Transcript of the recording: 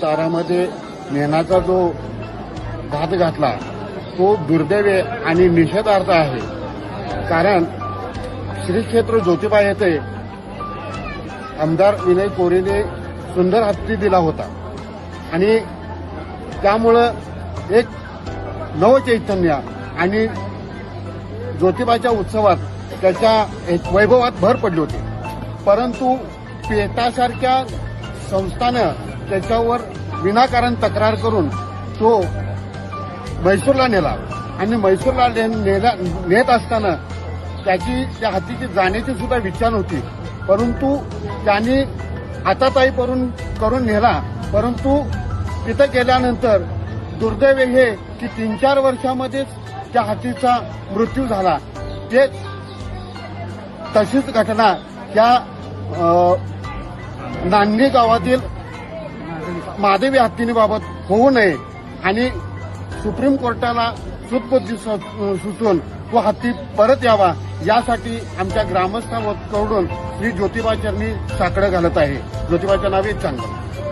तारामध्ये मेणाचा जो घात घातला तो दुर्दैव आणि निषेधार्थ आहे. कारण श्री क्षेत्र ज्योतिबा येथे आमदार विनय कोरेने सुंदर हत्ती दिला होता आणि त्यामुळं एक नवचैतन्य आणि ज्योतिबाच्या उत्सवात त्याच्या एक वैभवात भर पडली होती. परंतु पेटासारख्या संस्थानं त्याच्यावर विनाकारण तक्रार करून तो म्हैसूरला नेला आणि म्हैसूरला नेत असताना त्या हत्तीची जाण्याची सुद्धा इच्छा नव्हती. परंतु त्यांनी हातापायी करून नेला. परंतु तिथं गेल्यानंतर दुर्दैव हे की 3-4 वर्षामध्येच त्या हत्तीचा मृत्यू झाला. ते तशीच घटना त्या नांदणी गावातील महादेवी हत्तीबाबत होऊ नये आणि सुप्रीम कोर्टाला सूतबुद्धी सुचवून तो हत्ती परत यावा यासाठी आमच्या ग्रामस्थांकडून श्री ज्योतिबा चरणी साकडं घालत आहे. ज्योतिबाच्या नावे चांगलं.